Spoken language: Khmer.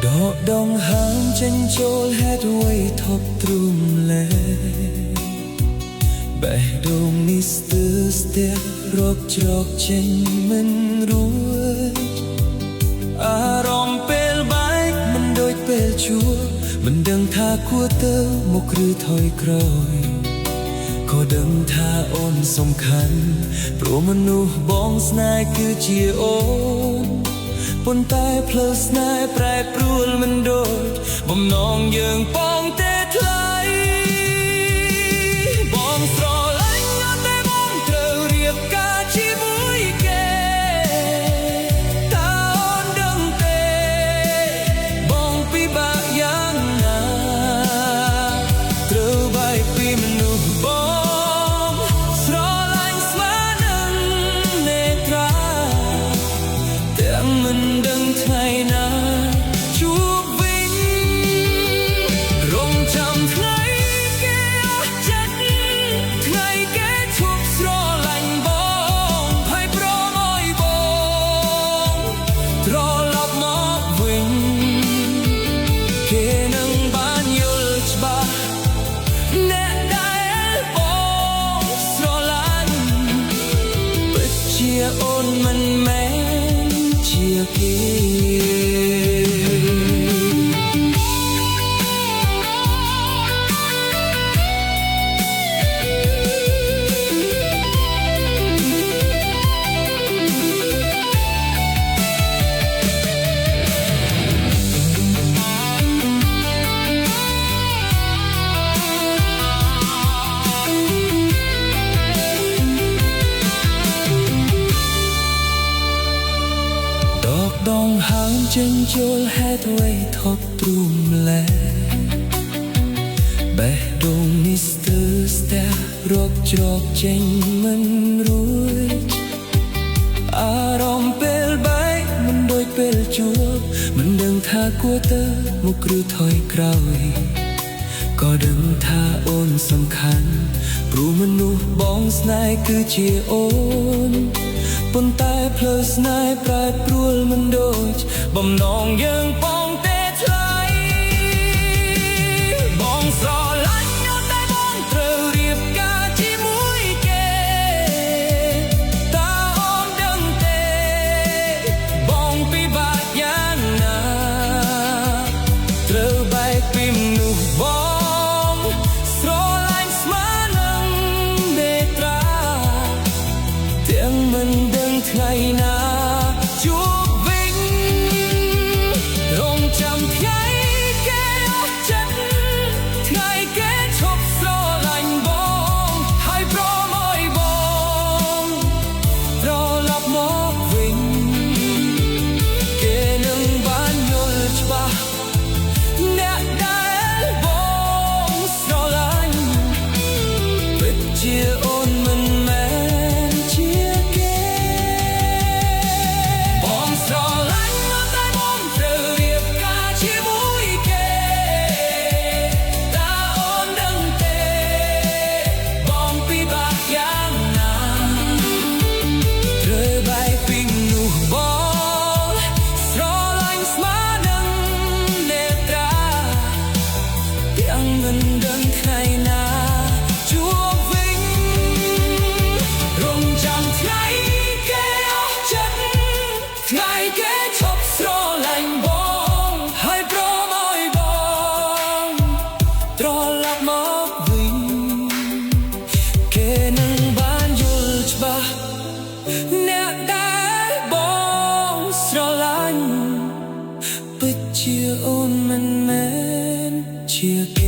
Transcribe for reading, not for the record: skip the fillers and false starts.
ដកដងហើមចេញចូលហេតុអ្វីថប់ទ្រុំលែបេះដូងនេះស្ទើរស្ទះរកច្រកចេញមិនរួចអារម្មណ៍ពេលបែកមិនដូចពេលជួបមិនដឹងថាគួរទៅមុខឬថយក្រោយក៏ដឹងថាអូនសំខាន់ព្រោះមនុស្សបងស្នេហ៍គឺជាអូនប៉ុន្តែផ្លូវស្នេហ៍ប្រែប្រួលមិនដូចបំណងយើងប៉ងទេថ្លៃបងស្រឡាញ់តែបងត្រូវរៀបការជាមួយគេតើអូនដឹងទេបងពិបាកយ៉ាងណាត្រូវបែកពីមនុស្សបងស្រឡាញ់ស្មើនឹងនេត្រាទាំងមិនដឹងថ្ងៃណាជួបវិញរងចាំថ្ងៃគេអស់ចិត្តថ្ងៃគេឈប់ស្រឡាញ់បងហើយប្រមឲ្យបងត្រឡប់មកវិញគេនឹងបានយល់ច្បាស់អ្នកដែលបងស្រឡាញ់ពិតជាអូនមិនមែនជាគេដងហើមចេញចូលហេតុអ្វីថប់ទ្រុំលែបេះដូងនេះស្ទើរស្ទះរកច្រកចេញមិនរួចអារម្មណ៍ពេលបែកមិនដូចពេលជួបមិនដឹងថាគួរទៅមុខឬថយក្រោយក៏ដឹងថាអូនសំខាន់ព្រោះមនុស្សបងស្នេហ៍គឺជាអូនប៉ុន្តែផ្លូវស្នេហ៍ប្រែប្រួលមិនដូចបំណងយើងប៉ងទេថ្លៃបងស្រឡាញ់តែបងត្រូវរៀបការជាមួយគេតើអូនដឹងទេបងពិបាកយ៉ាងណាត្រូវបែកពីមនុស្សបងស្រឡាញ់ស្មើនឹងនេត្រាទាំងមិនដឹងថ្ងៃណាជួបវិញរងចាំថ្ងៃគេអស់ចិត្តថ្ងៃគេឈប់ស្រឡាញ់បងហើយប្រមឲ្យបងត្រឡប់មកវិញគេនឹងបានយល់ច្បាស់អ្នកដែលបងស្រឡាញ់ពិតជាអូនមិនមែនជាគេបងស្រឡាញ់តែបងត្រូវរៀបការជាមួយគេតើអូនដឹងទេបងពិបាកយ៉ាងណាត្រូវបែកពីមនុស្សបងស្រឡាញ់ស្មើនឹងនេត្រាទាំងមិនដឹងថ្ងៃណាជួបវិញរងចាំថ្ងៃគេអស់ចិត្តថ្ងៃគេឈប់ស្រឡាញ់បងហើយប្រមឲ្យបងត្រឡប់មកវិញគេនឹងបានយល់ច្បាស់អ្នកដែលបងស្រឡាញ់ពិតជាអូនមិនមែនជាគេ